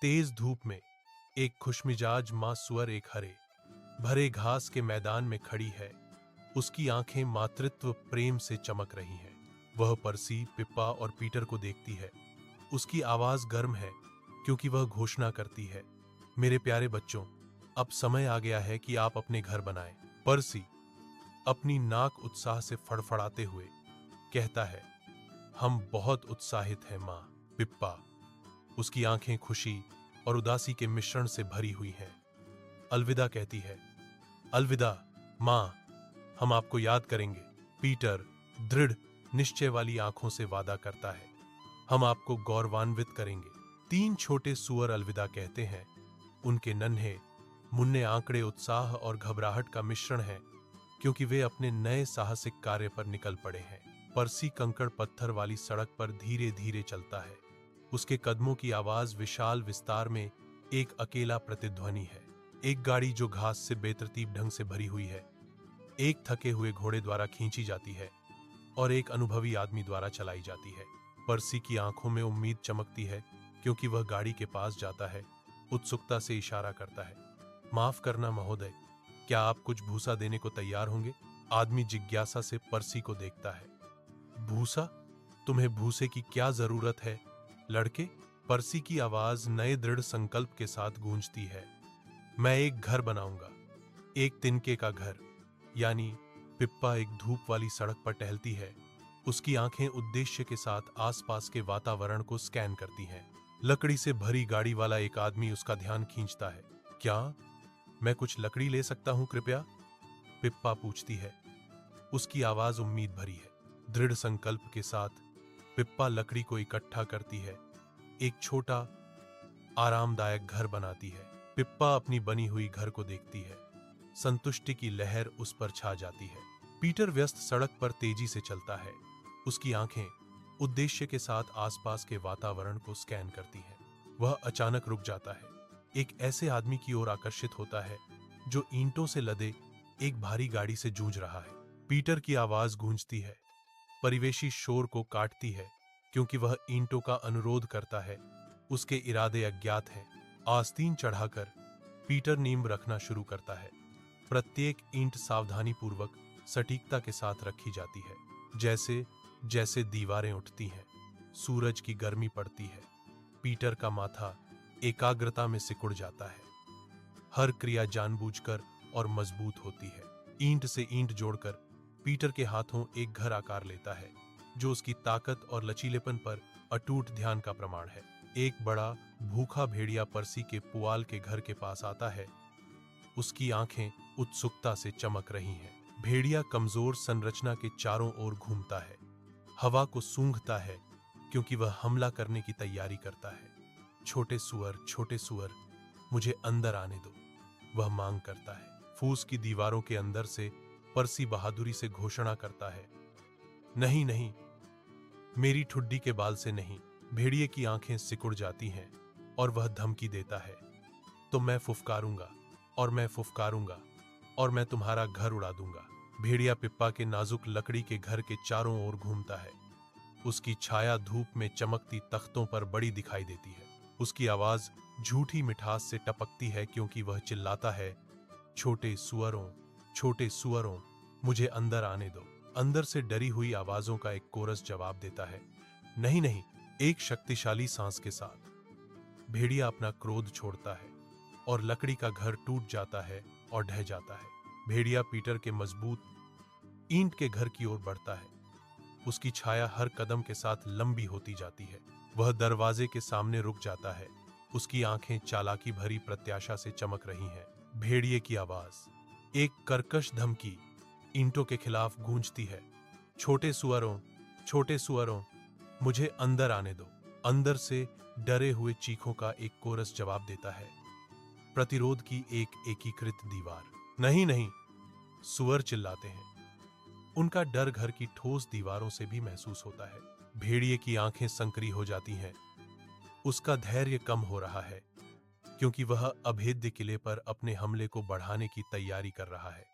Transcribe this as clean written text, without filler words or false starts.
तेज धूप में एक खुशमिजाज माँ सुअर एक हरे भरे घास के मैदान में खड़ी है। उसकी आंखें मातृत्व प्रेम से चमक रही हैं। वह परसी, पिप्पा और पीटर को देखती है। उसकी आवाज गर्म है क्योंकि वह घोषणा करती है, मेरे प्यारे बच्चों, अब समय आ गया है कि आप अपने घर बनाएं। परसी अपनी नाक उत्साह से फड़फड़ाते हुए कहता है, हम बहुत उत्साहित हैं माँ। पिप्पा, उसकी आंखें खुशी और उदासी के मिश्रण से भरी हुई हैं, अलविदा कहती है। अलविदा माँ, हम आपको याद करेंगे। पीटर दृढ़ निश्चय वाली आंखों से वादा करता है, हम आपको गौरवान्वित करेंगे। तीन छोटे सुअर अलविदा कहते हैं। उनके नन्हे मुन्ने आंकड़े उत्साह और घबराहट का मिश्रण है क्योंकि वे अपने नए साहसिक कार्य पर निकल पड़े हैं। परसी कंकड़ पत्थर वाली सड़क पर धीरे धीरे चलता है। उसके कदमों की आवाज विशाल विस्तार में एक अकेला प्रतिध्वनि है। एक गाड़ी जो घास से बेतरतीब ढंग से भरी हुई है, एक थके हुए घोड़े द्वारा खींची जाती है और एक अनुभवी आदमी द्वारा चलाई जाती है। परसी की आंखों में उम्मीद चमकती है क्योंकि वह गाड़ी के पास जाता है, उत्सुकता से इशारा करता है, माफ करना महोदय, क्या आप कुछ भूसा देने को तैयार होंगे? आदमी जिज्ञासा से परसी को देखता है। भूसा? तुम्हें भूसे की क्या जरूरत है लड़के? परसी की आवाज नए दृढ़ संकल्प के साथ गूंजती है। मैं एक घर बनाऊंगा, एक तिनके का घर। यानी पिप्पा एक धूप वाली सड़क पर टहलती है। उसकी आंखें उद्देश्य के साथ आसपास के वातावरण को स्कैन करती हैं। लकड़ी से भरी गाड़ी वाला एक आदमी उसका ध्यान खींचता है। क्या मैं कुछ लकड़ी ले सकता हूं कृपया? पिप्पा पूछती है। उसकी आवाज उम्मीद भरी है। दृढ़ संकल्प के साथ पिप्पा लकड़ी को इकट्ठा करती है, एक छोटा आरामदायक घर बनाती है। पिप्पा अपनी बनी हुई घर को देखती है। संतुष्टि की लहर उस पर छा जाती है। पीटर व्यस्त सड़क पर तेजी से चलता है। उसकी आंखें उद्देश्य के साथ आसपास के वातावरण को स्कैन करती हैं। वह अचानक रुक जाता है। एक ऐसे आदमी की ओर आकर्षित होता है जो ईंटों से लदे एक भारी गाड़ी से जूझ रहा है। पीटर की आवाज गूंजती है, परिवेशी शोर को काटती है क्योंकि वह ईंटों का अनुरोध करता है। उसके इरादे अज्ञात हैं। आस्तीन चढ़ाकर पीटर नींव रखना शुरू करता है। प्रत्येक ईंट सावधानीपूर्वक सटीकता के साथ रखी जाती है। जैसे जैसे दीवारें उठती हैं, सूरज की गर्मी पड़ती है, पीटर का माथा एकाग्रता में सिकुड़ जाता है। हर क्रिया जानबूझकर और मजबूत होती है। ईंट से ईंट जोड़कर पीटर के हाथों एक घर आकार लेता है जो उसकी ताकत और लचीलेपन पर अटूट ध्यान का प्रमाण है। एक बड़ा भूखा भेड़िया परसी के पुआल के घर के पास आता है। उसकी आंखें उत्सुकता से चमक रही हैं। भेड़िया कमजोर संरचना के चारों ओर घूमता है, हवा को सूंघता है क्योंकि वह हमला करने की तैयारी करता है। छोटे सुअर, मुझे अंदर आने दो, वह मांग करता है। फूस की दीवारों के अंदर से परसी बहादुरी से घोषणा करता है, नहीं नहीं, मेरी ठुड्डी के बाल से नहीं। भेड़िए की आंखें सिकुड़ जाती हैं और वह धमकी देता है, तो मैं फुफकारूंगा और मैं फुफकारूंगा और मैं तुम्हारा घर उड़ा दूंगा। भेड़िया पिप्पा के नाजुक लकड़ी के घर के चारों ओर घूमता है। उसकी छाया धूप में चमकती तख्तों पर बड़ी दिखाई देती है। उसकी आवाज झूठी मिठास से टपकती है क्योंकि वह चिल्लाता है, छोटे सुअरों, मुझे अंदर आने दो। अंदर से डरी हुई आवाजों का एक कोरस जवाब देता है, नहीं नहीं। एक शक्तिशाली सांस के साथ भेड़िया अपना क्रोध छोड़ता है और लकड़ी का घर टूट जाता है और ढह जाता है। भेड़िया पीटर के मजबूत ईंट के घर की ओर बढ़ता है। उसकी छाया हर कदम के साथ लंबी होती जाती है। वह दरवाजे के सामने रुक जाता है। उसकी आंखें चालाकी भरी प्रत्याशा से चमक रही हैं। भेड़िए की आवाज, एक कर्कश धमकी, ईंटों के खिलाफ गूंजती है, छोटे सुअरों, मुझे अंदर आने दो। अंदर से डरे हुए चीखों का एक कोरस जवाब देता है, प्रतिरोध की एक एकीकृत दीवार। नहीं नहीं, सुअर चिल्लाते हैं। उनका डर घर की ठोस दीवारों से भी महसूस होता है। भेड़िए की आंखें संकरी हो जाती हैं। उसका धैर्य कम हो रहा है क्योंकि वह अभेद्य किले पर अपने हमले को बढ़ाने की तैयारी कर रहा है।